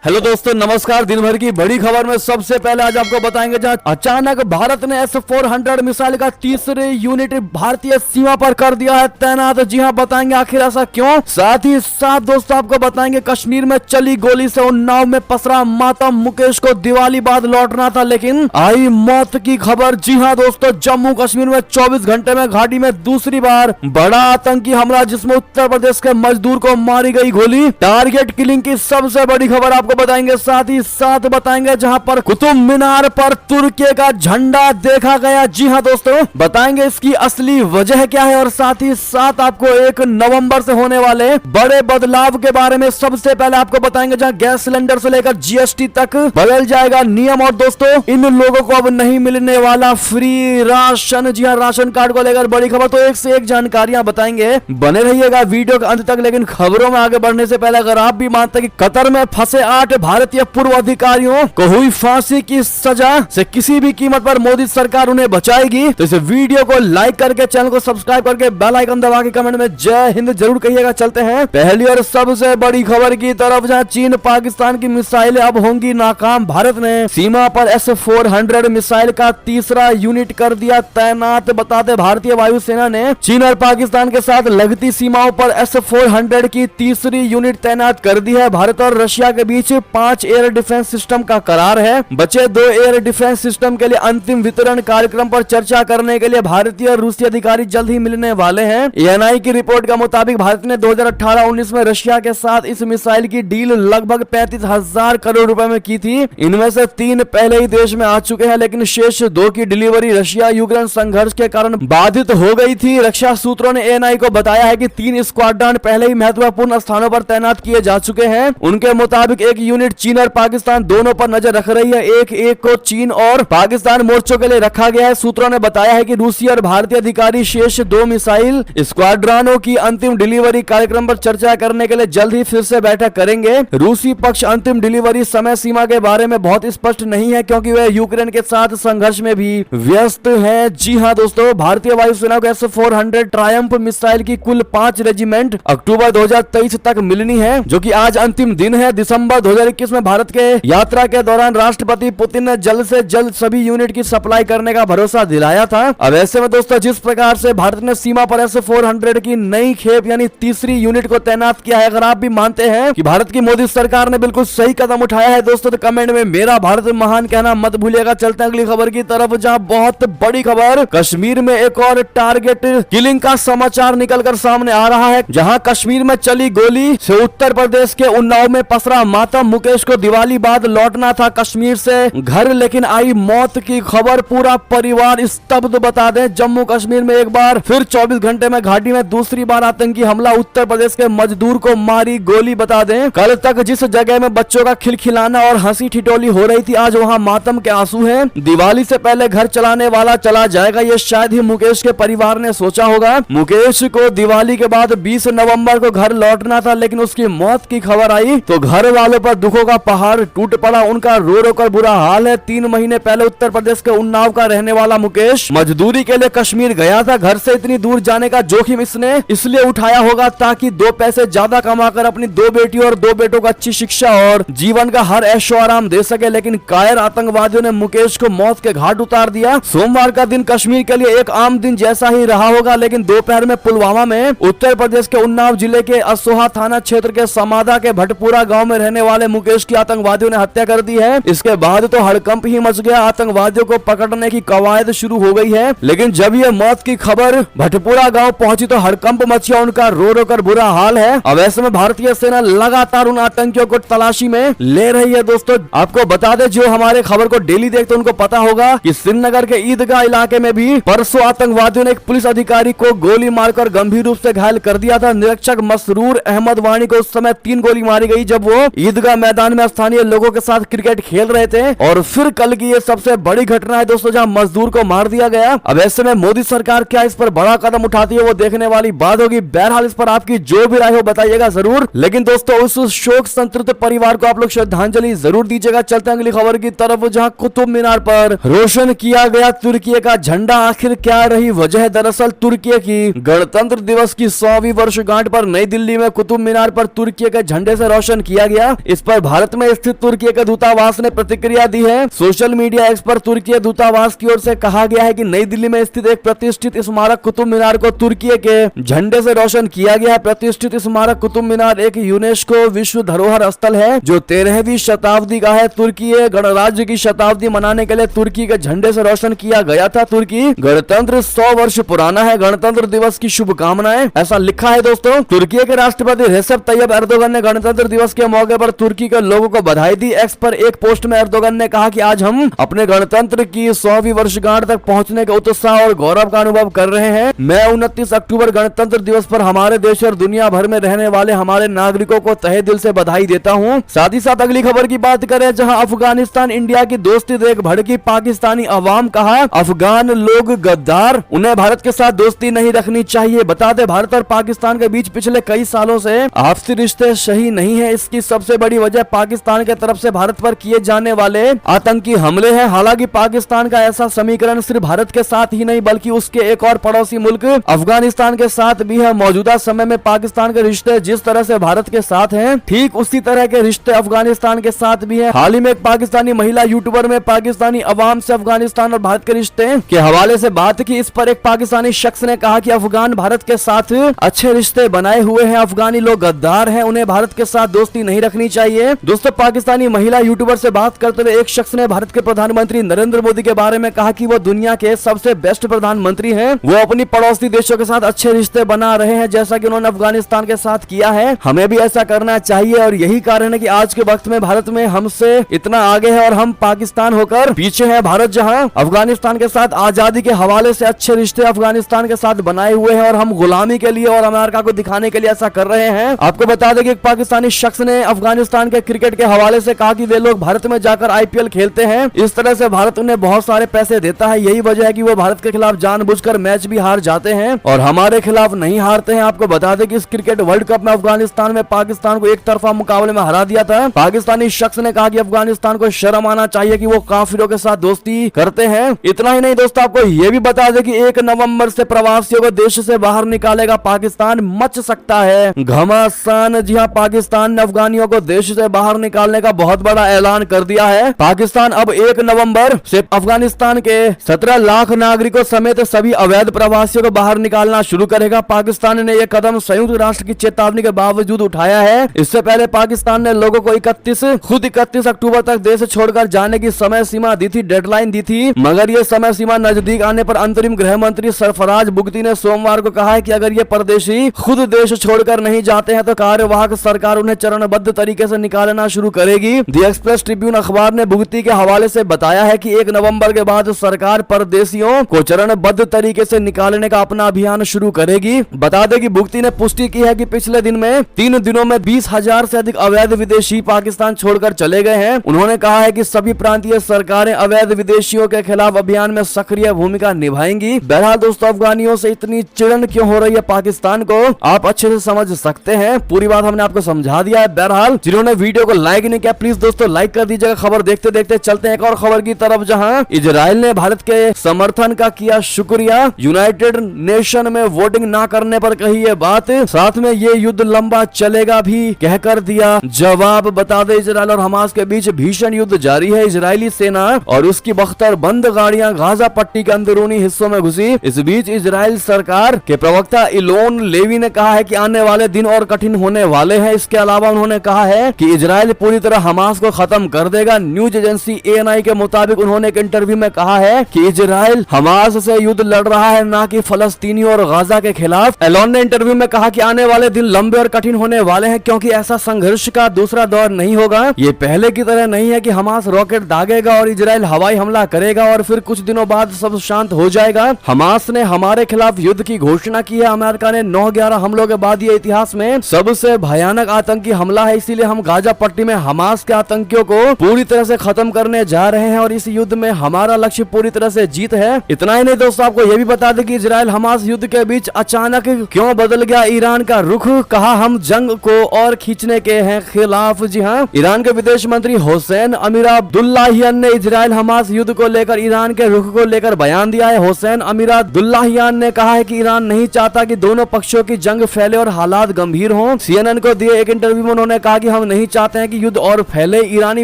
Hello दोस्तों, नमस्कार। दिन भर की बड़ी खबर में सबसे पहले आज आपको बताएंगे जहां अचानक भारत ने S-400 मिसाइल का तीसरे यूनिट भारतीय सीमा पर कर दिया है तैनात। जी हां, बताएंगे आखिर ऐसा क्यों। साथ ही साथ दोस्तों आपको बताएंगे कश्मीर में चली गोली से उन्नाव में पसरा मातम। मुकेश को दिवाली बाद लौटना था लेकिन आई मौत की खबर। जी हां दोस्तों, जम्मू कश्मीर में 24 घंटे में घाटी में दूसरी बार बड़ा आतंकी हमला, जिसमें उत्तर प्रदेश के मजदूर को मारी गई गोली। टारगेट किलिंग की सबसे बड़ी खबर आपको बताएंगे। साथ ही साथ बताएंगे जहां पर कुतुब मीनार पर तुर्की का झंडा देखा गया। जी हां दोस्तों, बताएंगे इसकी असली वजह क्या है और साथ ही साथ आपको 1 नवंबर से होने वाले बड़े बदलाव के बारे में सबसे पहले आपको बताएंगे, जहां गैस सिलेंडर से लेकर GST तक बदल जाएगा नियम। और दोस्तों इन लोगों को अब नहीं मिलने वाला फ्री राशन। जी हां, राशन कार्ड को लेकर बड़ी खबर। तो एक से एक जानकारियां बताएंगे, बने रहिएगा वीडियो के अंत तक। लेकिन खबरों में आगे बढ़ने से पहले अगर आप भी मानते हैं कि कतर में फंसे 8 भारतीय पूर्व अधिकारियों को हुई फांसी की सजा से किसी भी कीमत पर मोदी सरकार उन्हें बचाएगी, तो इस वीडियो को लाइक करके, चैनल को सब्सक्राइब करके, बेल आइकन दबा के कमेंट में जय हिंद जरूर कहिएगा। चलते हैं पहली और सबसे बड़ी खबर की तरफ, जहां चीन पाकिस्तान की मिसाइलें अब होंगी नाकाम। भारत ने सीमा पर S-400 मिसाइल का तीसरा यूनिट कर दिया तैनात। बताते भारतीय वायुसेना ने चीन और पाकिस्तान के साथ लगती सीमाओं पर S-400 की तीसरी यूनिट तैनात कर दी है। भारत और रशिया के बीच 5 एयर डिफेंस सिस्टम का करार है। बचे 2 एयर डिफेंस सिस्टम के लिए अंतिम वितरण कार्यक्रम पर चर्चा करने के लिए भारतीय और रूसी अधिकारी जल्द ही मिलने वाले हैं। ANI की रिपोर्ट के मुताबिक भारत ने 2018-19 में रशिया के साथ इस मिसाइल की डील लगभग 35,000 करोड़ रुपए में की थी। इनमें से 3 पहले ही देश में आ चुके हैं, लेकिन शेष 2 की डिलीवरी रशिया यूक्रेन संघर्ष के कारण बाधित हो गई थी। रक्षा सूत्रों ने ANI को बताया है कि 3 स्क्वाड्रन पहले ही महत्वपूर्ण स्थानों पर तैनात किए जा चुके हैं। उनके मुताबिक एक यूनिट चीन और पाकिस्तान दोनों पर नजर रख रही है। एक को चीन और पाकिस्तान मोर्चों के लिए रखा गया है। सूत्रों ने बताया है कि रूसी और भारतीय अधिकारी शेष 2 मिसाइल स्क्वाड्रनों की अंतिम डिलीवरी कार्यक्रम पर चर्चा करने के लिए जल्द ही फिर से बैठक करेंगे। रूसी पक्ष अंतिम डिलीवरी समय सीमा के बारे में बहुत स्पष्ट नहीं है, क्योंकि वे यूक्रेन के साथ संघर्ष में भी व्यस्त है। जी हाँ दोस्तों, भारतीय वायुसेना को S-400 ट्रायम्फ मिसाइल की कुल 5 रेजिमेंट अक्टूबर 2023 तक मिलनी है, जो कि आज अंतिम दिन है। दिसंबर 2021 में भारत के यात्रा के दौरान राष्ट्रपति पुतिन ने जल्द से जल्द सभी यूनिट की सप्लाई करने का भरोसा दिलाया था। अब ऐसे में दोस्तों जिस प्रकार से भारत ने सीमा पर S-400 की नई खेप यानी तीसरी यूनिट को तैनात किया है, अगर आप भी मानते हैं कि भारत की मोदी सरकार ने बिल्कुल सही कदम उठाया है दोस्तों, तो कमेंट में मेरा भारत महान कहना मत भूलिएगा। चलते हैं अगली खबर की तरफ, जहां बहुत बड़ी खबर, कश्मीर में एक और टारगेट किलिंग का समाचार निकलकर सामने आ रहा है। जहां कश्मीर में चली गोली से उत्तर प्रदेश के उन्नाव में पसरा मातम। मुकेश को दिवाली बाद लौटना था कश्मीर से घर, लेकिन आई मौत की खबर। पूरा परिवार स्तब्ध। बता दें जम्मू कश्मीर में एक बार फिर 24 घंटे में घाटी में दूसरी बार आतंकी हमला। उत्तर प्रदेश के मजदूर को मारी गोली। बता दें कल तक जिस जगह में बच्चों का खिलखिलाना और हंसी ठिठोली हो रही थी, आज वहां मातम के आंसू हैं। दिवाली से पहले घर चलाने वाला चला जाएगा, ये शायद ही मुकेश के परिवार ने सोचा होगा। मुकेश को दिवाली के बाद 20 नवंबर को घर लौटना था, लेकिन उसकी मौत की खबर आई तो घर वालों पर दुखों का पहाड़ टूट पड़ा। उनका रो रो कर बुरा हाल है। 3 महीने पहले उत्तर प्रदेश के उन्नाव का रहने वाला मुकेश मजदूरी के लिए कश्मीर गया था। घर से इतनी दूर जाने का जोखिम इसने इसलिए उठाया होगा ताकि 2 पैसे ज्यादा कमाकर अपनी 2 बेटियों और 2 बेटों को अच्छी शिक्षा और जीवन का हर ऐशो आराम दे सके। लेकिन कायर आतंकवादियों ने मुकेश को मौत के घाट उतार दिया। सोमवार का दिन कश्मीर के लिए एक आम दिन जैसा ही रहा होगा, लेकिन दोपहर में पुलवामा में उत्तर प्रदेश के उन्नाव जिले के असोहा थाना क्षेत्र के समादा के भटपुरा गांव में रहने वाले मुकेश की आतंकवादियों ने हत्या कर दी है। इसके बाद तो हड़कंप ही मच गया। आतंकवादियों को पकड़ने की कवायद शुरू हो गई है, लेकिन जब यह मौत की खबर भटपुरा गांव पहुंची तो हड़कंप मच गया। उनका रो रो कर बुरा हाल है। अब ऐसे में भारतीय सेना लगातार उन आतंकियों को तलाशी में ले रही है। दोस्तों आपको बता दें, जो हमारे खबर को डेली देखते उनको पता होगा कि श्रीनगर के ईदगाह इलाके में भी परसों आतंकवादियों ने एक पुलिस अधिकारी को गोली मारकर गंभीर रूप से घायल कर दिया था। निरीक्षक मसरूर अहमद वानी को उस समय 3 गोली मारी गई जब वो ईदगाह मैदान में स्थानीय लोगों के साथ क्रिकेट खेल रहे थे। और फिर कल की ये सबसे बड़ी घटना है दोस्तों, जहां मजदूर को मार दिया गया। अब ऐसे में मोदी सरकार क्या इस पर बड़ा कदम उठाती है वो देखने वाली बात होगी। बहरहाल इस पर आपकी जो भी राय हो बताइएगा जरूर। लेकिन दोस्तों उस शोक संतप्त परिवार को आप लोग श्रद्धांजलि जरूर दीजिएगा। चलते हैं अगली खबर की तरफ, जहां कुतुब मीनार पर रोशन किया गया तुर्की का झंडा। आखिर क्या रही वजह? दरअसल तुर्की की गणतंत्र दिवस की 100वीं वर्षगांठ पर नई दिल्ली में कुतुब मीनार पर तुर्की के झंडे से रोशन किया गया। इस पर भारत में स्थित तुर्की के दूतावास ने प्रतिक्रिया दी है। सोशल मीडिया एक्स पर तुर्की दूतावास की ओर से कहा गया है कि नई दिल्ली में स्थित एक प्रतिष्ठित स्मारक कुतुब मीनार को तुर्की के झंडे से रोशन किया गया है। प्रतिष्ठित स्मारक कुतुब मीनार एक यूनेस्को विश्व धरोहर स्थल है जो 13वीं शताब्दी का है। तुर्की गणराज्य की शताब्दी मनाने के लिए तुर्की के झंडे से रोशन किया गया था। तुर्की गणतंत्र 100 वर्ष पुराना है। गणतंत्र दिवस की शुभकामनाएं, ऐसा लिखा है दोस्तों। तुर्की के राष्ट्रपति रेसेप तैयब एर्दोगन ने गणतंत्र दिवस के मौके पर तुर्की के लोगों को बधाई दी। एक्स पर एक पोस्ट में एर्दोगन ने कहा कि आज हम अपने गणतंत्र की 100वीं वर्षगांठ तक पहुंचने के उत्साह और गौरव का अनुभव कर रहे हैं। मैं 29 अक्टूबर गणतंत्र दिवस पर हमारे देश और दुनिया भर में रहने वाले हमारे नागरिकों को तहे दिल से बधाई देता हूं। साथ ही साथ अगली खबर की बात करें, जहां अफगानिस्तान इंडिया की दोस्ती देख भड़की पाकिस्तानी अवाम, कहा अफगान लोग गद्दार, उन्हें भारत के साथ दोस्ती नहीं रखनी चाहिए। बता दें भारत और पाकिस्तान के बीच पिछले कई सालों से आपसी रिश्ते सही नहीं है। इसकी सबसे बड़ी वजह पाकिस्तान के तरफ से भारत पर किए जाने वाले आतंकी हमले हैं। हालांकि पाकिस्तान का ऐसा समीकरण सिर्फ भारत के साथ ही नहीं बल्कि उसके एक और पड़ोसी मुल्क अफगानिस्तान के साथ भी है। मौजूदा समय में पाकिस्तान के रिश्ते जिस तरह से भारत के साथ हैं, ठीक उसी तरह के रिश्ते अफगानिस्तान के साथ भी हैं। हाल ही में एक पाकिस्तानी महिला यूट्यूबर में पाकिस्तानी अवाम से अफगानिस्तान और भारत के रिश्ते के हवाले से बात की। इस पर एक पाकिस्तानी शख्स ने कहा कि अफगान भारत के साथ अच्छे रिश्ते बनाए हुए हैं, अफगानी लोग गद्दार हैं, उन्हें भारत के साथ दोस्ती नहीं रखनी चाहिए। दोस्तों, पाकिस्तानी महिला यूट्यूबर से बात करते हुए एक शख्स ने भारत के प्रधानमंत्री नरेंद्र मोदी के बारे में कहा कि वो दुनिया के सबसे बेस्ट प्रधानमंत्री हैं। वो अपनी पड़ोसी देशों के साथ अच्छे रिश्ते बना रहे हैं जैसा कि उन्होंने अफगानिस्तान के साथ किया है। हमें भी ऐसा करना चाहिए और यही कारण है कि आज के वक्त में भारत में हमसे इतना आगे है और हम पाकिस्तान होकर पीछे है। भारत जहां अफगानिस्तान के साथ आजादी के हवाले से अच्छे रिश्ते अफगानिस्तान के साथ बनाए हुए हैं और हम गुलामी के लिए और अमेरिका को दिखाने के लिए ऐसा कर रहे हैं। आपको बता दें कि एक पाकिस्तानी शख्स ने अफगानिस्तान के क्रिकेट के हवाले से कहा कि वे लोग भारत में जाकर आईपीएल खेलते हैं, इस तरह से भारत उन्हें बहुत सारे पैसे देता है। यही वजह है कि वो भारत के खिलाफ जानबूझकर मैच भी हार जाते हैं और हमारे खिलाफ नहीं हारते हैं। आपको बता दें कि इस क्रिकेट वर्ल्ड कप में अफगानिस्तान में पाकिस्तान को एक तरफा मुकाबले में हरा दिया था। पाकिस्तानी शख्स ने कहा कि अफगानिस्तान को शर्म आना चाहिए कि वो काफिरों के साथ दोस्ती करते हैं। इतना ही नहीं दोस्तों, आपको ये भी बता दें कि 1 नवंबर से प्रवासियों को देश से बाहर निकालेगा पाकिस्तान, मच सकता है घमासान। जी हाँ, पाकिस्तान ने अफगानियों को देश से बाहर निकालने का बहुत बड़ा ऐलान कर दिया है। पाकिस्तान अब 1 नवंबर से अफगानिस्तान के 17 लाख नागरिकों समेत सभी अवैध प्रवासियों को बाहर निकालना शुरू करेगा। पाकिस्तान ने यह कदम संयुक्त राष्ट्र की चेतावनी के बावजूद उठाया है। इससे पहले पाकिस्तान ने लोगों को 31 अक्टूबर तक देश छोड़कर जाने की समय सीमा दी थी, डेडलाइन दी थी, मगर ये समय सीमा नजदीक आने पर अंतरिम गृह मंत्री सरफराज बुगटी ने सोमवार को कहा है कि अगर ये परदेशी खुद देश छोड़कर नहीं जाते हैं तो कार्यवाहक सरकार उन्हें चरणबद्ध तरीके से निकालना शुरू करेगी। द एक्सप्रेस ट्रिब्यून अखबार ने बुगटी के हवाले से बताया है कि 1 नवंबर के बाद सरकार परदेशियों को चरणबद्ध तरीके से निकालने का अपना अभियान शुरू करेगी। बता दें कि बुगटी ने पुष्टि की है कि पिछले दिन में 3 दिनों में 20,000 से अधिक अवैध विदेशी पाकिस्तान छोड़कर चले गए हैं। उन्होंने कहा है कि सभी प्रांतीय सरकारें अवैध विदेशियों के खिलाफ अभियान में सक्रिय भूमिका निभाएंगी। बहरहाल दोस्तों, अफगानियों से इतनी चिड़न क्यों हो रही है पाकिस्तान को, आप अच्छे से समझ सकते हैं। पूरी बात हमने आपको समझा दिया है। बहरहाल जिन्होंने वीडियो को लाइक नहीं किया प्लीज दोस्तों लाइक कर दीजिएगा। खबर देखते देखते चलते हैं एक और खबर की तरफ, जहां इजराइल ने भारत के समर्थन का किया शुक्रिया। यूनाइटेड नेशन में वोटिंग ना करने पर कही ये बात, साथ में ये युद्ध लंबा चलेगा भी कहकर दिया जवाब। बता दें इजराइल और हमास के बीच भीषण युद्ध जारी है। इजरायली सेना और उसकी बख्तर बंद गाड़ियां गाजा पट्टी के अंदरूनी हिस्सों में घुसी। इस बीच इजराइल सरकार के प्रवक्ता इलोन लेवी ने कहा है कि आने वाले दिन और कठिन होने वाले हैं। इसके अलावा उन्होंने कहा है कि इजराइल पूरी तरह हमास को खत्म कर देगा। न्यूज एजेंसी ANI के मुताबिक उन्होंने एक इंटरव्यू में कहा है कि इजराइल हमास से युद्ध लड़ रहा है, ना कि फलस्तीनियों और गाजा के खिलाफ। एलोन ने इंटरव्यू में कहा कि आने वाले दिन लंबे और कठिन होने वाले हैं क्योंकि ऐसा संघर्ष का दूसरा दौर नहीं होगा। ये पहले की तरह नहीं है कि हमास रॉकेट दागेगा और इजराइल हवाई हमला करेगा और फिर कुछ दिनों बाद सब शांत हो जाएगा। हमास ने हमारे खिलाफ युद्ध की घोषणा की है। अमेरिका ने 9/11 हमलों के बाद ये इतिहास में सबसे भयानक आतंकी हमला है, इसीलिए हम गाजा पट्टी में हमास के आतंकियों को पूरी तरह से खत्म करने जा रहे हैं और इस युद्ध में हमारा लक्ष्य पूरी तरह से जीत है। इतना ही नहीं दोस्तों, आपको यह भी बता दें कि इजराइल हमास युद्ध के बीच अचानक क्यों बदल गया ईरान का रुख, कहा हम जंग को और खींचने के हैं खिलाफ। जी हाँ, ईरान के विदेश मंत्री हुसैन अमीर अब्दुल्लाहियान ने इजराइल हमास युद्ध को लेकर ईरान के रुख को लेकर बयान दिया है। हुसैन अमीर अब्दुल्लाहियान ने कहा है कि ईरान नहीं चाहता कि दोनों पक्षों की जंग फैले और हालात गंभीर हों। CNN को दिए एक इंटरव्यू में उन्होंने कहा कि हम हम नहीं चाहते हैं कि युद्ध और फैले। ईरानी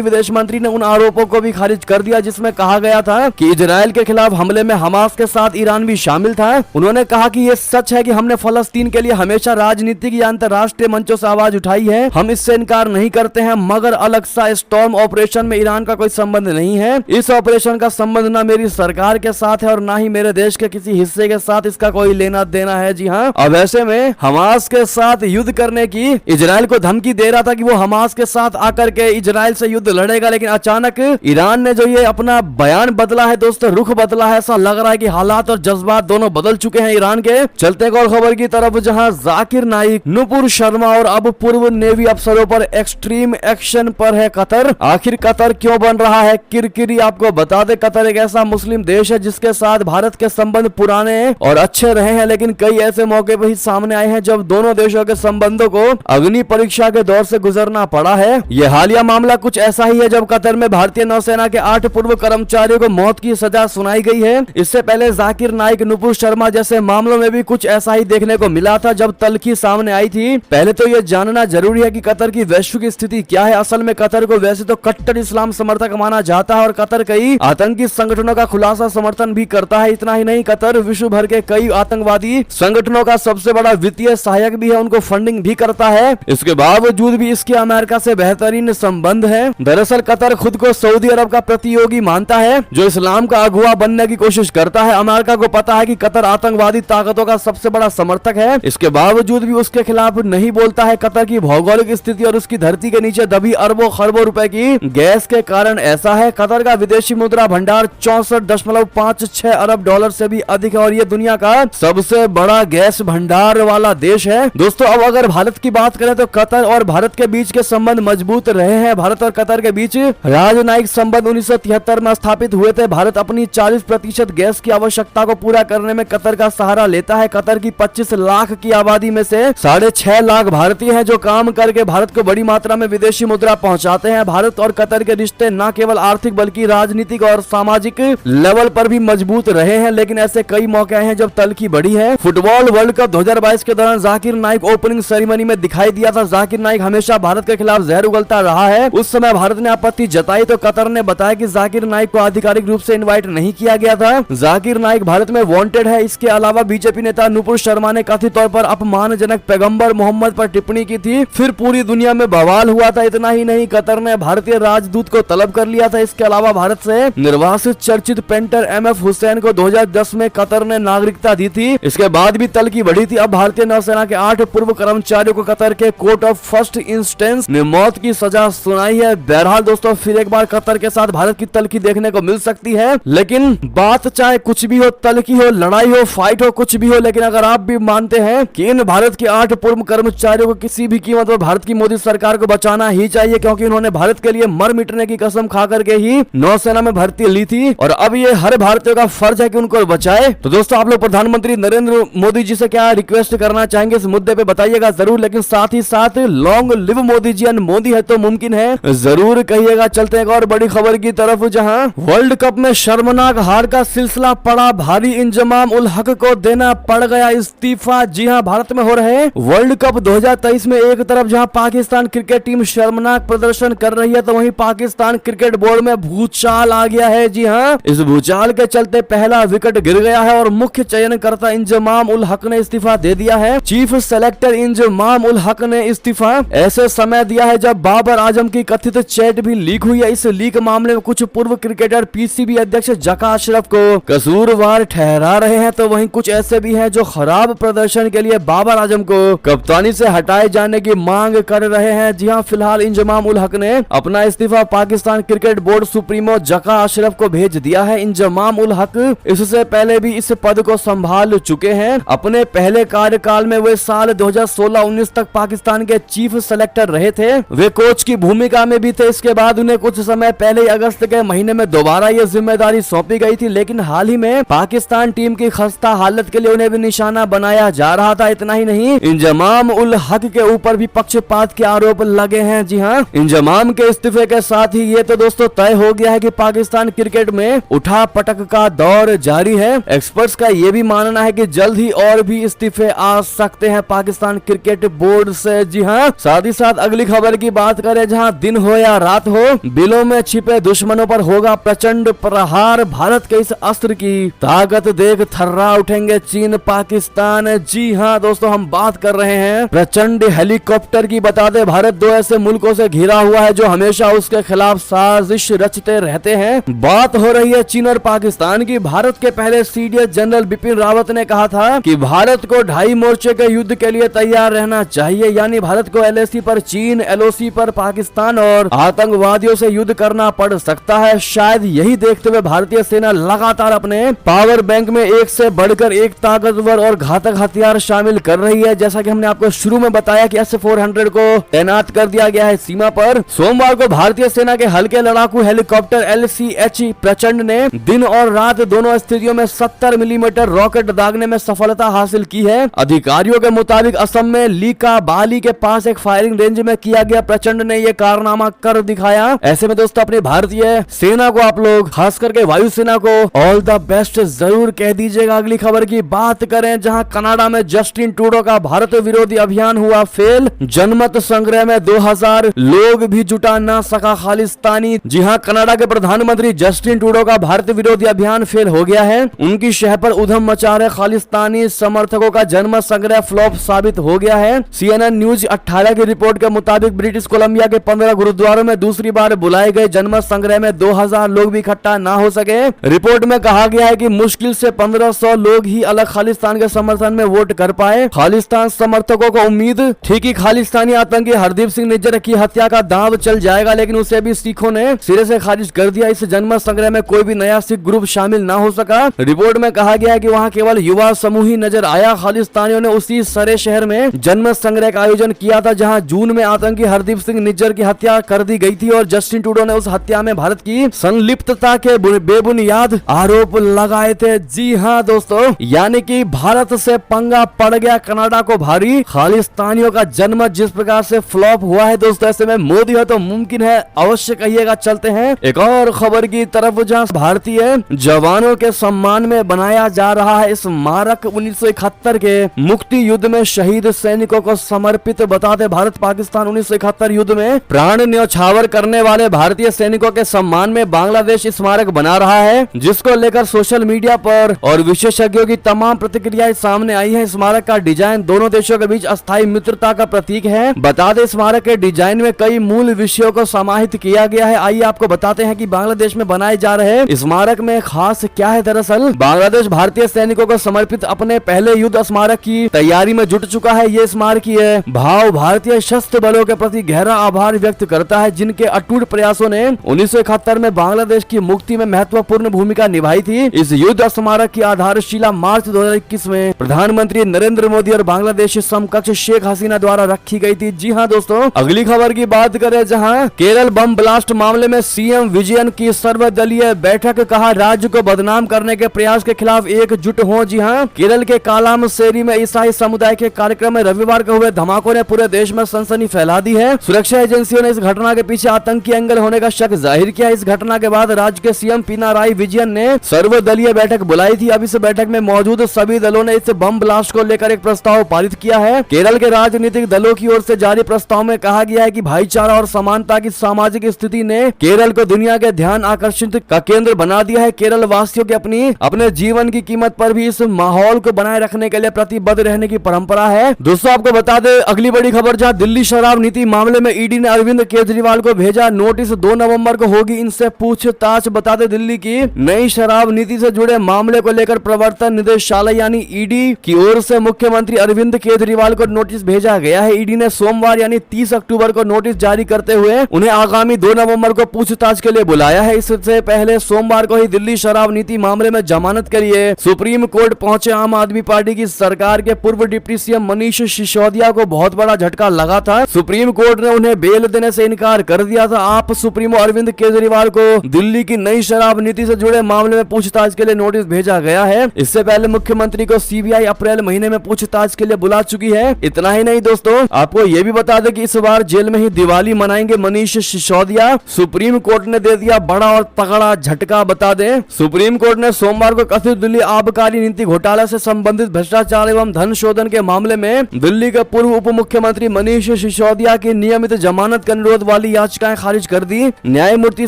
विदेश मंत्री ने उन आरोपों को भी खारिज कर दिया जिसमें कहा गया था कि इजराइल के खिलाफ हमले में हमास के साथ ईरान भी शामिल था। उन्होंने कहा कि ये सच है कि हमने फलस्तीन के लिए हमेशा राजनीतिक या अंतर्राष्ट्रीय मंचों से आवाज उठाई है, हम इससे इनकार नहीं करते हैं, मगर अलग-सा स्टॉर्म ऑपरेशन में ईरान का कोई संबंध नहीं है। इस ऑपरेशन का संबंध ना मेरी सरकार के साथ है और ना ही मेरे देश के किसी हिस्से के साथ इसका कोई लेना देना है। जी हाँ, अब ऐसे में हमास के साथ युद्ध करने की इजराइल को धमकी दे रहा था कि वो हमास के साथ आकर के इजराइल से युद्ध लड़ेगा, लेकिन अचानक ईरान ने जो ये अपना बयान बदला है दोस्तों, रुख बदला है। ऐसा लग रहा है कि हालात और जज्बात दोनों बदल चुके हैं ईरान के। चलते एक और खबर की तरफ, जहां जाकिर नाइक, नुपुर शर्मा और अब पूर्व नेवी अफसरों पर एक्सट्रीम एक्शन पर है कतर। आखिर कतर क्यों बन रहा है किरकिरी, आपको बता दे। कतर एक ऐसा मुस्लिम देश है जिसके साथ भारत के संबंध पुराने और अच्छे रहे हैं, लेकिन कई ऐसे मौके पर ही सामने आए हैं जब दोनों देशों के संबंधों को अग्नि परीक्षा के दौर से गुजरना पड़ा है। यह हालिया मामला कुछ ऐसा ही है जब कतर में भारतीय नौसेना के 8 पूर्व कर्मचारियों को मौत की सजा सुनाई गई है। इससे पहले जाकिर नाइक, नुपुर शर्मा जैसे मामलों में भी कुछ ऐसा ही देखने को मिला था जब तल्खी सामने आई थी। पहले तो यह जानना जरूरी है कि कतर की वैश्विक स्थिति क्या है। असल में कतर को वैसे तो कट्टर इस्लाम समर्थक माना जाता है और कतर कई आतंकी संगठनों का खुलासा समर्थन भी करता है। इतना ही नहीं, कतर विश्व भर के कई आतंकवादी संगठनों का सबसे बड़ा वित्तीय सहायक भी है, उनको फंडिंग भी करता है। इसके बावजूद भी इसके अमेरिका से बेहतरीन संबंध है। दरअसल कतर खुद को सऊदी अरब का प्रतियोगी मानता है जो इस्लाम का अगुवा बनने की कोशिश करता है। अमेरिका को पता है कि कतर आतंकवादी ताकतों का सबसे बड़ा समर्थक है, इसके बावजूद भी उसके खिलाफ नहीं बोलता है। कतर की भौगोलिक स्थिति और उसकी धरती के नीचे दबी अरबों खरबों रुपए की गैस के कारण ऐसा है। कतर का विदेशी मुद्रा भंडार 64.56 अरब डॉलर से भी अधिक है और ये दुनिया का सबसे बड़ा गैस भंडार वाला देश है। दोस्तों, अब अगर भारत की बात करें तो कतर और भारत के बीच के संबंध मजबूत रहे हैं। भारत और कतर के बीच राजनयिक संबंध 1973 में स्थापित हुए थे। भारत अपनी 40% गैस की आवश्यकता को पूरा करने में कतर का सहारा लेता है। कतर की 25 लाख की आबादी में से 6.5 लाख भारतीय हैं जो काम करके भारत को बड़ी मात्रा में विदेशी मुद्रा पहुंचाते हैं। भारत और कतर के रिश्ते न केवल आर्थिक बल्कि राजनीतिक और सामाजिक लेवल पर भी मजबूत रहे हैं, लेकिन ऐसे कई मौके हैं जब तल्खी बढ़ी है। फुटबॉल वर्ल्ड कप 2022 के दौरान जाकिर नाइक ओपनिंग सेरेमनी में दिखाई दिया था। जाकिर नाइक हमेशा भारत के खिलाफ जहर उगलता रहा है। उस समय भारत ने आपत्ति जताई तो कतर ने बताया कि जाकिर नाइक को आधिकारिक रूप से इनवाइट नहीं किया गया था। जाकिर नाइक भारत में वांटेड है। इसके अलावा बीजेपी नेता नुपुर शर्मा ने कथित तौर पर अपमानजनक पैगंबर मोहम्मद पर टिप्पणी की थी, फिर पूरी दुनिया में बवाल हुआ था। इतना ही नहीं, कतर ने भारतीय राजदूत को तलब कर लिया था। इसके अलावा भारत से निर्वासित चर्चित पेंटर एमएफ हुसैन को 2010 में कतर ने नागरिकता दी थी। इसके बाद भी तल्खी बढ़ी थी। अब भारतीय नौसेना के 8 पूर्व कर्मचारियों को कतर के कोर्ट ऑफ फर्स्ट इंस्टेंस ने मौत की सजा सुनाई है। बहरहाल दोस्तों, फिर एक बार कतर के साथ भारत की तल्खी देखने को मिल सकती है, लेकिन बात चाहे कुछ भी हो, तल्खी हो, लड़ाई हो, फाइट हो, कुछ भी हो, लेकिन अगर आप भी मानते हैं कि इन भारत के 8 पूर्व कर्मचारियों को किसी भी कीमत पर भारत की मोदी सरकार को बचाना ही चाहिए, क्योंकि उन्होंने भारत के लिए मर मिटने की कसम खा करके ही नौसेना में भर्ती ली थी और अब ये हर भारतीय का फर्ज है कि उनको बचाए। तो दोस्तों, आप लोग प्रधानमंत्री नरेंद्र मोदी जी से क्या रिक्वेस्ट करना चाहेंगे इस मुद्दे पे बताइएगा जरूर, लेकिन साथ ही साथ long live Modi ji, and Modi है तो मुमकिन है, जरूर कहिएगा। चलते हैं एक और बड़ी खबर की तरफ, जहां वर्ल्ड कप में शर्मनाक हार का सिलसिला पड़ा भारी। इंजमाम उल हक को देना पड़ गया इस्तीफा। जी हां, भारत में हो रहे वर्ल्ड कप 2023 में एक तरफ जहां पाकिस्तान क्रिकेट टीम शर्मनाक प्रदर्शन कर रही है, तो वहीं पाकिस्तान क्रिकेट बोर्ड में भूचाल आ गया है। जी हां, इस भूचाल के चलते पहला विकेट गिर गया है और मुख्य चयनकर्ता इंजमाम उल हक ने इस्तीफा दे दिया है। चीफ सेलेक्टर इंजमाम उल हक ने इस्तीफा ऐसे समय दिया है जब बाबर आजम की कथित चैट भी लीक हुई है। इस लीक मामले में कुछ पूर्व क्रिकेटर पीसीबी अध्यक्ष जका अशरफ को कसूरवार ठहरा रहे हैं, तो वहीं कुछ ऐसे भी हैं जो खराब प्रदर्शन के लिए बाबर आजम को कप्तानी से हटाए जाने की मांग कर रहे हैं। जी हां, फिलहाल इंजमाम उल हक ने अपना इस्तीफा पाकिस्तान क्रिकेट बोर्ड सुप्रीमो जका अशरफ को भेज दिया है। इंजमाम उल हक इससे पहले भी इस पद को संभाल चुके हैं। अपने पहले कार्यकाल में वे साल 2016-19 तक पाकिस्तान के चीफ सेलेक्टर रहे थे। वे कोच की भूमिका में भी थे। इसके बाद उन्हें कुछ समय पहले अगस्त के महीने में दोबारा ये जिम्मेदारी सौंपी गई थी, लेकिन हाल ही में पाकिस्तान टीम की खस्ता हालत के लिए उन्हें भी निशाना बनाया जा रहा था। इतना ही नहीं, इंजमाम उल हक के ऊपर भी पक्षपात के आरोप लगे हैं। जी हाँ, इंजमाम के इस्तीफे के साथ ही ये तो दोस्तों तय हो गया है कि पाकिस्तान क्रिकेट में उठा पटक का दौर जारी है। एक्सपर्ट्स का ये भी मानना है कि जल्द ही और भी इस्तीफे आ सकते हैं पाकिस्तान क्रिकेट बोर्ड से। जी हाँ, साथ ही साथ अगली खबर की बात करें, जहां दिन हो या रात हो, बिलों में छिपे दुश्मनों पर होगा प्रचंड प्रहार। भारत के इस अस्त्र की ताकत देख थर्रा उठेंगे चीन पाकिस्तान। जी हां दोस्तों, हम बात कर रहे हैं प्रचंड हेलीकॉप्टर की। बता दें, भारत दो ऐसे मुल्कों से घिरा हुआ है जो हमेशा उसके खिलाफ साजिश रचते रहते हैं। बात हो रही है चीन और पाकिस्तान की। भारत के पहले सीडीएस जनरल बिपिन रावत ने कहा था कि भारत को 2.5 मोर्चे के युद्ध के लिए तैयार रहना चाहिए, यानी भारत को एलएसी पर चीन, एलओसी पर पाकिस्तान और आतंकवादियों से युद्ध करना पड़ सकता है। शायद यही देखते हुए भारतीय सेना लगातार अपने पावर बैंक में एक से बढ़कर एक ताकतवर और घातक हथियार शामिल कर रही है। जैसा कि हमने आपको शुरू में बताया कि S-400 को तैनात कर दिया गया है सीमा पर। सोमवार को भारतीय सेना के हल्के लड़ाकू हेलीकॉप्टर LCH प्रचंड ने दिन और रात दोनों स्थितियों में 70 मिलीमीटर रॉकेट दागने में सफलता हासिल की है। अधिकारियों के मुताबिक असम में लीका बाली के पास एक फायरिंग रेंज में किया गया प्रचंड ने यह कारनामा कर दिखाया। ऐसे में दोस्तों, अपनी भारतीय सेना को आप लोग, खास करके वायुसेना को ऑल द बेस्ट जरूर कह दीजिएगा। अगली खबर की बात करें, जहां कनाडा में जस्टिन ट्रूडो का भारत विरोधी अभियान हुआ फेल। जनमत संग्रह में 2000 लोग भी जुटा ना सका खालिस्तानी। जी हां, कनाडा के प्रधानमंत्री जस्टिन ट्रूडो का भारत विरोधी अभियान फेल हो गया है। उनकी शह पर उधम मचा रहे खालिस्तानी समर्थकों का जनमत संग्रह फ्लॉप साबित हो गया है। CNN न्यूज 18 की रिपोर्ट के मुताबिक ब्रिटिश कोलंबिया के 15 गुरुद्वारों में दूसरी बार बुलाए गए जनमत संग्रह में 2000 लोग भी इकट्ठा ना हो सके। रिपोर्ट में कहा गया है कि मुश्किल से 1500 लोग ही अलग खालिस्तान के समर्थन में वोट कर पाए। खालिस्तान समर्थकों को उम्मीद थी कि खालिस्तानी आतंकी हरदीप सिंह निज्जर की हत्या का दांव चल जाएगा, लेकिन उसे भी सिखों ने सिरे से खारिज कर दिया। इस जनमत संग्रह में कोई भी नया सिख ग्रुप शामिल ना हो सका। रिपोर्ट में कहा गया है कि वहां केवल युवा समूह ही नजर आया। खालिस्तानियों ने उसी सरे शहर में जनमत संग्रह का आयोजन किया था, जहां जून में आतंकी हरदीप सिंह निज्जर की हत्या कर दी गई थी और जस्टिन ट्रूडो ने उस हत्या में भारत की संलिप्तता के बेबुनियाद आरोप लगाए थे। जी हां दोस्तों, यानी कि भारत से पंगा पड़ गया कनाडा को भारी। खालिस्तानियों का जनमत जिस प्रकार से फ्लॉप हुआ है दोस्तों, ऐसे में मोदी हो तो मुमकिन है, अवश्य कहिएगा। चलते हैं एक और खबर की तरफ, जहां भारतीय जवानों के सम्मान में बनाया जा रहा है स्मारक। 1971 के मुक्ति युद्ध में शहीद सैनिकों को समर्पित। बताते, भारत पाकिस्तान 1971 युद्ध में प्राण न्यौछावर करने वाले भारतीय सैनिकों के सम्मान में बांग्लादेश स्मारक बना रहा है, जिसको लेकर सोशल मीडिया पर और विशेषज्ञों की तमाम प्रतिक्रियाएं सामने आई है। स्मारक का डिजाइन दोनों देशों के बीच अस्थायी मित्रता का प्रतीक है। बता दें, स्मारक के डिजाइन में कई मूल विषयों को समाहित किया गया है। आइए आपको बताते हैं कि बांग्लादेश में बनाए जा रहे स्मारक में खास क्या है। दरअसल बांग्लादेश भारतीय सैनिकों को समर्पित अपने पहले युद्ध स्मारक की तैयारी में जुट चुका है। ये स्मारकीय भाव भारतीय सशस्त्र बलों के प्रति गहरा आभार व्यक्त करता है, जिनके अटूट प्रयासों ने 1971 में बांग्लादेश की मुक्ति में महत्वपूर्ण भूमिका निभाई थी। इस युद्ध स्मारक की आधारशिला मार्च 2021 में प्रधानमंत्री नरेंद्र मोदी और बांग्लादेश समकक्ष शेख हसीना द्वारा रखी गई थी। जी हां दोस्तों, अगली खबर की बात करें, जहां केरल बम ब्लास्ट मामले में सीएम विजयन की सर्वदलीय बैठक। कहा, राज्य को बदनाम करने के प्रयास के खिलाफ एकजुट हो। जी हां, केरल के कालाम सेरी में ईसाई समुदाय के कार्यक्रम में रविवार को हुए धमाकों ने पूरे देश में सनसनी फैला दी है। सुरक्षा एजेंसियों ने इस घटना के पीछे आतंकी एंगल होने का शक जाहिर किया। इस घटना के बाद राज्य के सीएम पिनाराई विजयन ने सर्वदलीय बैठक बुलाई थी। अब इस बैठक में मौजूद सभी दलों ने इस बम ब्लास्ट को लेकर एक प्रस्ताव पारित किया है। केरल के राजनीतिक दलों की ओर से जारी प्रस्ताव में कहा गया है कि भाईचारा और समानता की सामाजिक स्थिति ने केरल को दुनिया के ध्यान आकर्षित का केंद्र बना दिया है। केरल वासियों की अपने जीवन की कीमत पर भी इस माहौल को बनाए रखने के लिए प्रतिबद्ध रहने की परंपरा है। दोस्तों, आपको बता दें अगली बड़ी खबर, जहां दिल्ली शराब नीति मामले में ईडी ने अरविंद केजरीवाल को भेजा नोटिस। 2 नवंबर को होगी इनसे पूछताछ। बता दें, दिल्ली की नई शराब नीति से जुड़े मामले को लेकर प्रवर्तन निदेशालय यानी ईडी की ओर से मुख्यमंत्री अरविंद केजरीवाल को नोटिस भेजा गया है। ईडी ने सोमवार यानी 30 अक्टूबर को नोटिस जारी करते हुए उन्हें आगामी 2 नवंबर को पूछताछ के लिए बुलाया है। इससे पहले सोमवार को ही दिल्ली शराब नीति मामले में जमानत के लिए सुप्रीम कोर्ट पहुंचे आम आदमी पार्टी की सरकार के पूर्व डिप्टी सीएम मनीष सिसोदिया को बहुत बड़ा झटका लगा था। सुप्रीम कोर्ट ने उन्हें बेल देने से इनकार कर दिया था। आप सुप्रीमो अरविंद केजरीवाल को दिल्ली की नई शराब नीति से जुड़े मामले में पूछताछ के लिए नोटिस भेजा गया है। इससे पहले मुख्यमंत्री को सीबीआई अप्रैल महीने में पूछताछ के लिए बुला चुकी है। इतना ही नहीं दोस्तों, आपको ये भी बता दें कि इस बार जेल में ही दिवाली मनाएंगे मनीष सिसोदिया। सुप्रीम कोर्ट ने दे दिया बड़ा और तगड़ा झटका। बता दें, सुप्रीम कोर्ट ने सोमवार को कथित दिल्ली आबकारी नीति घोटाला से संबंधित भ्रष्टाचार एवं धन शोधन के मामले में दिल्ली के पूर्व उप मुख्यमंत्री मनीष सिसोदिया की नियमित जमानत का अनुरोध वाली याचिकाएं खारिज कर दी। न्यायमूर्ति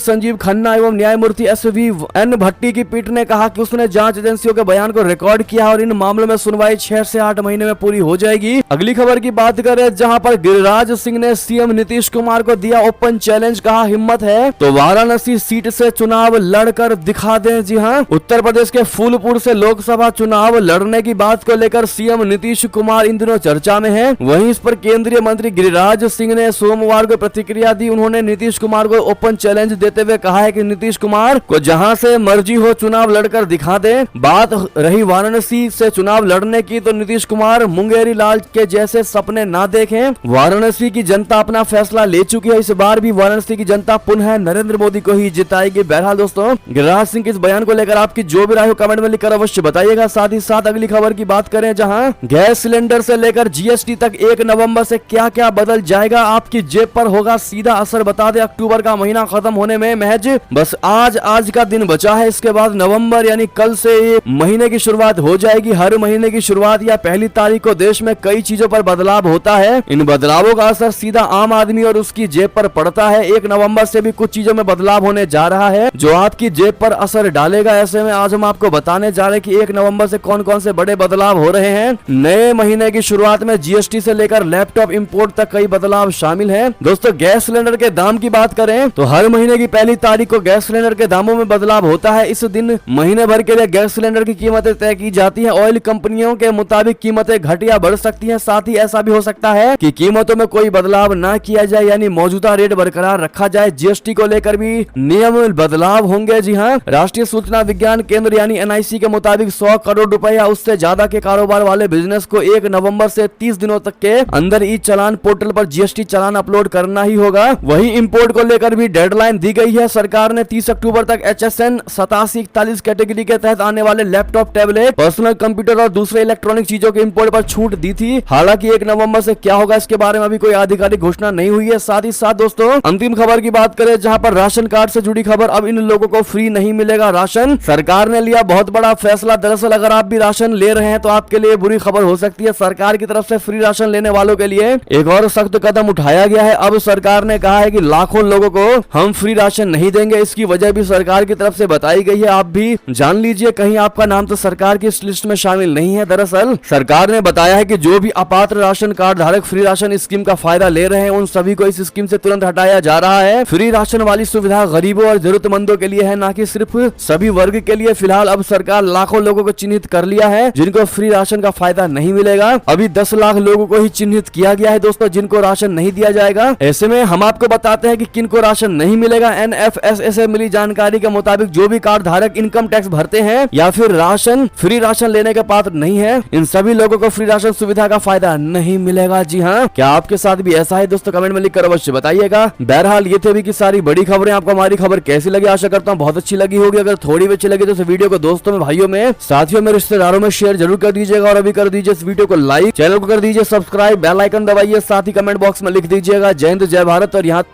संजीव खन्ना एवं न्यायमूर्ति SV भट्टी की पीठ ने कहा कि उसने जांच एजेंसियों के बयान को रिकॉर्ड किया और इन मामलों में सुनवाई 6 से 8 महीने में पूरी हो जाएगी। अगली खबर की बात करें जहां पर गिरिराज सिंह ने सीएम नीतीश कुमार को दिया ओपन चैलेंज, कहा हिम्मत है तो वाराणसी सीट से चुनाव लड़कर दिखा दें। जी हां, उत्तर प्रदेश के फूलपुर से लोकसभा चुनाव लड़ने की बात को लेकर सीएम नीतीश कुमार इन दिनों चर्चा में हैं। वहीं इस पर केंद्रीय मंत्री गिरिराज सिंह ने सोमवार को प्रतिक्रिया दी। उन्होंने नीतीश कुमार को ओपन चैलेंज देते हुए कहा है कि नीतीश कुमार को जहां से मर्जी हो चुनाव लड़कर दिखा दे। बात रही वाराणसी से चुनाव लड़ने की तो नीतीश कुमार मुंगेरी लाल के जैसे सपने ना देखें। वाराणसी की जनता अपना फैसला ले चुकी है। इस बार भी वाराणसी की जनता पुनः नरेंद्र मोदी को ही जिताएगी। बहरहाल दोस्तों, गिरिराज सिंह के इस बयान को लेकर आपकी जो भी राय हो कमेंट में लिखकर अवश्य बताइएगा। साथ ही साथ अगली खबर की बात करें जहां गैस सिलेंडर से लेकर GST तक 1 नवंबर से क्या क्या बदल जाएगा, आपकी जेब पर होगा सीधा असर। बता दें अक्टूबर का महीना खत्म होने में महज बस आज का दिन बचा है। इसके बाद नवंबर यानी कल से ये महीने की शुरुआत हो जाएगी। हर महीने की शुरुआत या पहली तारीख को देश में कई चीजों पर बदलाव होता है। इन बदलावों का असर सीधा आम आदमी और उसकी जेब पर पड़ता है। 1 नवंबर से भी कुछ चीजों में बदलाव होने जा रहा है जो आपकी जेब पर असर डालेगा। ऐसे में आज हम आपको बताने जा रहे हैं कि 1 नवंबर से कौन कौन से बड़े बदलाव हो रहे हैं। नए महीने की शुरुआत में GST से लेकर लैपटॉप इंपोर्ट तक कई बदलाव शामिल हैं। दोस्तों, गैस सिलेंडर के दाम की बात करें तो हर महीने की पहली तारीख को गैस सिलेंडर के दामों में बदलाव होता है। इस दिन महीने भर के लिए गैस सिलेंडर की कीमतें तय की जाती हैं। ऑयल कंपनियों के मुताबिक कीमतें घट या बढ़ सकती हैं। साथ ही ऐसा भी हो सकता है कि कीमतों में कोई बदलाव ना किया जाए यानी मौजूदा रेट बरकरार रखा जाए। GST को लेकर भी नियम बदलाव होंगे। जी हाँ, राष्ट्रीय सूचना विज्ञान केंद्र यानी NIC के मुताबिक 100 करोड़ रुपए या उससे ज्यादा के कारोबार वाले बिजनेस को 1 नवंबर से 30 दिनों तक के अंदर ई चालान पोर्टल पर GST चालान अपलोड करना ही होगा। वहीं इंपोर्ट को लेकर भी डेडलाइन दी गई है। सरकार ने 30 अक्टूबर तक HSN 8741 कैटेगरी के तहत आने वाले लैपटॉप, टैबलेट, पर्सनल कंप्यूटर और दूसरे इलेक्ट्रॉनिक चीजों के इंपोर्ट पर छूट दी थी। हालांकि 1 नवंबर से क्या होगा इसके बारे में अभी कोई आधिकारिक घोषणा नहीं हुई है। साथ ही साथ दोस्तों, अंतिम खबर की बात करें जहां पर राशन कार्ड से जुड़ी खबर, अब इन लोगों को फ्री नहीं मिलेगा राशन। सरकार ने लिया बहुत बड़ा फैसला। दरअसल अगर आप भी राशन ले रहे हैं तो आपके लिए बुरी खबर हो सकती है। सरकार की तरफ से फ्री राशन लेने वालों के लिए एक और सख्त कदम उठाया गया है। अब सरकार ने कहा है कि लाखों लोगों को हम फ्री राशन नहीं देंगे। इसकी वजह भी सरकार की तरफ से बताई गई है। आप भी जान लीजिए, कहीं आपका नाम तो सरकार की इस लिस्ट में शामिल नहीं है। दरअसल सरकार ने बताया है कि जो भी अपात्र राशन कार्ड धारक फ्री राशन स्कीम का फायदा ले रहे हैं उन सभी को इस स्कीम से तुरंत हटाया जा रहा है। फ्री राशन वाली सुविधा गरीबों और जरूरतमंदों के लिए है, ना कि सिर्फ सभी वर्ग के लिए। फिलहाल अब सरकार लाखों लोगों को चिन्हित कर लिया है जिनको फ्री राशन का फायदा नहीं मिलेगा। अभी 10 लाख लोगों को ही चिन्हित किया गया है दोस्तों जिनको राशन नहीं दिया जाएगा। ऐसे में हम आपको बताते हैं कि किनको राशन नहीं मिलेगा। NFSA से मिली जानकारी के मुताबिक जो भी कार्ड धारक इनकम टैक्स भरते हैं या फिर फ्री राशन लेने के पात्र नहीं है, इन सभी लोगों को फ्री राशन सुविधा का फायदा नहीं मिलेगा। जी हाँ, क्या आपके साथ भी ऐसा है दोस्तों? कमेंट में लिखकर अवश्य बताइएगा। बहरहाल ये थे अभी की सारी बड़ी खबरें। आपको हमारी खबर कैसी लगी? आशा करता हूँ बहुत अच्छी लगी होगी। अगर थोड़ी भी अच्छी लगी तो इस वीडियो को दोस्तों में, भाइयों में, साथियों में, रिश्तेदारों में शेयर जरूर कर दीजिएगा। और अभी कर दीजिए इस वीडियो को लाइक, चैनल को कर दीजिए सब्सक्राइब, बेल आइकन दबाइए, साथ ही कमेंट बॉक्स में लिख दीजिएगा जय हिंद जय भारत। और यहाँ